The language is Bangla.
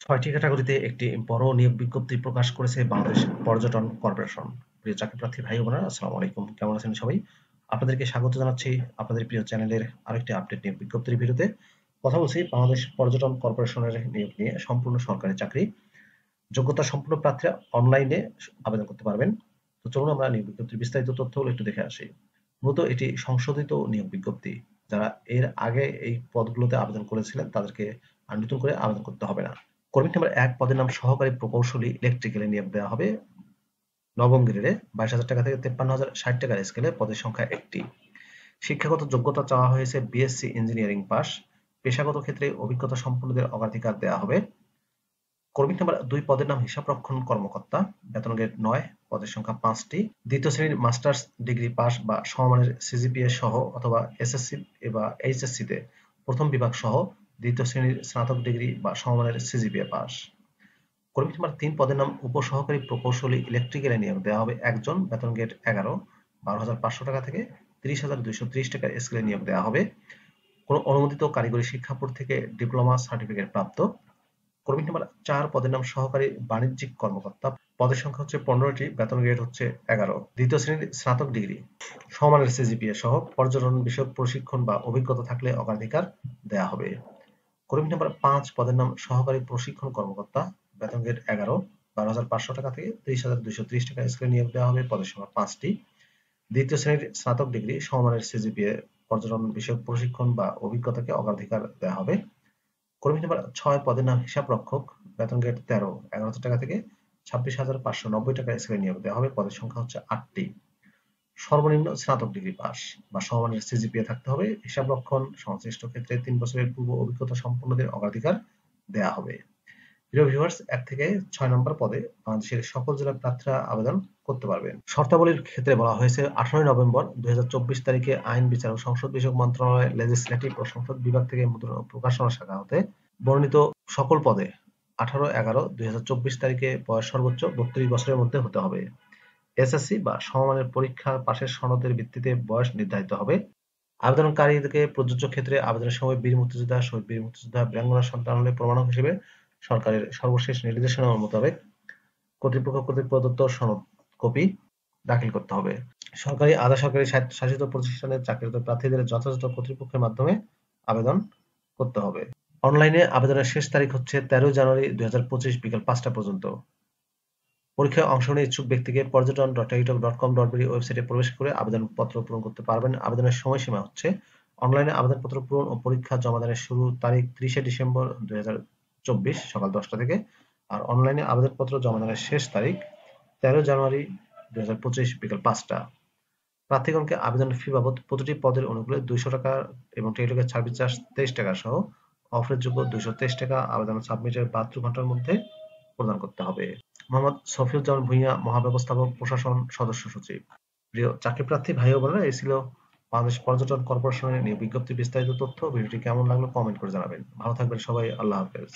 ছয়টি ক্যাটাগরিতে একটি বড় নিয়োগ বিজ্ঞপ্তি প্রকাশ করেছে বাংলাদেশ পর্যটন কর্পোরেশন। প্রিয় চাকরি প্রার্থী ভাই বোনেরা, আসসালামু আলাইকুম। কেমন আছেন সবাই? আপনাদেরকে স্বাগত জানাচ্ছি আপনাদের প্রিয় চ্যানেলের আরেকটি আপডেট নিয়োগ বিজ্ঞপ্তির ভিডিওতে। কথা বলছি বাংলাদেশ পর্যটন কর্পোরেশনের নিয়োগ নিয়ে। সম্পূর্ণ সরকারি চাকরি, যোগ্যতা সম্পন্ন প্রার্থীরা অনলাইনে আবেদন করতে পারবেন। তো চলুন আমরা নিয়োগ বিজ্ঞপ্তির বিস্তারিত তথ্যগুলো একটু দেখে আসি। মূলত এটি সংশোধিত নিয়োগ বিজ্ঞপ্তি। যারা এর আগে এই পদগুলোতে আবেদন করেছিলেন তাদেরকে আর নতুন করে আবেদন করতে হবে না। কর্মী নাম্বার ১ পদের নাম সহকারী প্রকৌশলী ইলেকট্রিক্যালে নিয়োগ দেওয়া হবে। নবম গ্রেডে 22,000 টাকা থেকে 53,060 টাকার স্কেলে পদের সংখ্যা ১টি। শিক্ষাগত যোগ্যতা চাওয়া হয়েছে বিএসসি ইঞ্জিনিয়ারিং পাস। পেশাগত ক্ষেত্রে অভিজ্ঞতা সম্পন্নদের অগ্রাধিকার দেওয়া হবে। কর্মী নাম্বার ২ পদের নাম হিসাবরক্ষণ কর্মকর্তা। বেতন গ্রেড ৯, পদের সংখ্যা ৫টি। দ্বিতীয় শ্রেণীর মাস্টার্স ডিগ্রি পাস বা সমমানের সিজিপিএ সহ অথবা এসএসসি বা এইচএসসিতে প্রথম বিভাগ সহ দ্বিতীয় শ্রেণীর স্নাতক ডিগ্রি বা সমমানের সিজিপিএ পাস। কর্মী নাম্বার ৩ পদের নাম উপসহকারী প্রকৌশলী ইলেকট্রিক্যালে নিয়োগ দেওয়া হবে একজন। বেতন গ্রেড ১১, ১২,৫০০ টাকা থেকে ৩০,২৩০ টাকার স্কেলে নিয়োগ দেওয়া হবে। কোনো অনুমোদিত কারিগরি শিক্ষা বোর্ড থেকে ডিপ্লোমা সার্টিফিকেট প্রাপ্ত। কর্মী নাম্বার ৪ পদের নাম সহকারী বাণিজ্যিক কর্মকর্তা। পদের সংখ্যা হচ্ছে ১৫টি, বেতন গ্রেড হচ্ছে ১১। দ্বিতীয় শ্রেণীর স্নাতক ডিগ্রি সমমানের সিজিপিএ সহ পর্যটন বিষয়ক প্রশিক্ষণ বা অভিজ্ঞতা থাকলে অগ্রাধিকার দেওয়া হবে। কর্মী নাম্বার ৫ পদের নাম সহকারী প্রশিক্ষণ কর্মকর্তা। বেতন গ্রেড ১১, ১২,৫০০ টাকা থেকে ৩০,২৩০ টাকা স্কেলে নিয়োগ দেওয়া হবে। পদের সংখ্যা ৫টি। দ্বিতীয় শ্রেণীর স্নাতক ডিগ্রি সমমানের সিজিপিএ পর্যটন বিষয়ক প্রশিক্ষণ বা অভিজ্ঞতাকে অগ্রাধিকার দেওয়া হবে। কর্মী নাম্বার ৬ পদের নাম হিসাবরক্ষক। বেতন গ্রেড ১৩, ১১,০০০ টাকা থেকে ২৬,৫৯০ টাকা স্কেলে নিয়োগ দেওয়া হবে। পদের সংখ্যা হচ্ছে ৮টি। সর্বনিম্ন স্নাতক ডিগ্রি পাস বা সমমানের সিজিপিএ থাকতে হবে। হিসাবরক্ষণ সংশ্লিষ্ট ক্ষেত্রে ৩ বছরের পূর্ব অভিজ্ঞতা সম্পন্নদের অগ্রাধিকার দেওয়া হবে। প্রিয় ভিউয়ার্স, ১ থেকে ৬ নম্বর পদে বাংলাদেশের সকল জেলার প্রার্থীরা আবেদন করতে পারবেন। শর্তাবলীর ক্ষেত্রে বলা হয়েছে ১৮ নভেম্বর ২০২৪ তারিখে আইন, বিচার ও সংসদ বিষয়ক মন্ত্রণালয়, লেজিসলেটিভ ও সংসদ বিভাগ থেকে মুদ্রণ ও প্রকাশনা শাখা হতে বর্ণিত সকল পদে ১৮/১১/২০২৪ তারিখে বয়স সর্বোচ্চ ৩২ বছরের মধ্যে হতে হবে। এসএসসি বা সমমানের পরীক্ষা পাশের সনদের ভিত্তিতে বয়স নির্ধারিত হবে। আবেদনকারীদেরকে প্রযোজ্য ক্ষেত্রে আবেদনের সময় বীর মুক্তিযোদ্ধা, শহীদ বীর মুক্তিযোদ্ধা, বীরাঙ্গনা সন্তান হলে প্রমাণক হিসেবে সরকারের সর্বশেষ নির্দেশনা মোতাবেক কর্তৃপক্ষ কর্তৃক প্রদত্ত সনদ কপি দাখিল করতে হবে। সরকারি, আধা সরকারি, স্বায়ত্তশাসিত প্রতিষ্ঠানে চাকরিরত প্রার্থীদের যথাযথ কর্তৃপক্ষের মাধ্যমে আবেদন করতে হবে। অনলাইনে আবেদনের শেষ তারিখ হচ্ছে ১৩ জানুয়ারি ২০২৫ বিকাল ৫টা পর্যন্ত। পরীক্ষায় অংশ নিতে ইচ্ছুক ব্যক্তিকে পর্যটন.টেলিটক.com.bd ওয়েবসাইটে প্রবেশ করে আবেদনপত্র পূরণ করতে পারবেন। আবেদনের সময়সীমা হচ্ছে অনলাইনে আবেদনপত্র পূরণ ও পরীক্ষা জমাদানের শুরু তারিখ ৩০শে ডিসেম্বর ২০২৪ সকাল ১০টা থেকে। আর অনলাইনে আবেদনপত্র জমাদানের শেষ তারিখ ১৩ জানুয়ারি ২০২৫ বিকাল ৫টা। প্রার্থীগণকে আবেদন ফি বাবদ প্রতিটি পদের অনুকূলে ২০০ টাকা এবং টেলিটকের সার্ভিস চার্জ ২৩ টাকা সহ অফারের ২২৩ টাকা আবেদন সাবমিটের ৭২ ঘন্টার মধ্যে প্রদান করতে হবে। মোহাম্মদ শফিউজ্জামান ভূঁইয়া, মহাব্যবস্থাপক, প্রশাসন সদস্য সচিব। প্রিয় চাকরিপ্রার্থী ভাই ও বোনেরা, এই ছিল বাংলাদেশ পর্যটন কর্পোরেশনের নিয়োগ বিজ্ঞপ্তির বিস্তারিত তথ্য। ভিডিওটি কেমন লাগলো কমেন্ট করে জানাবেন। ভালো থাকবেন সবাই। আল্লাহ হাফেজ।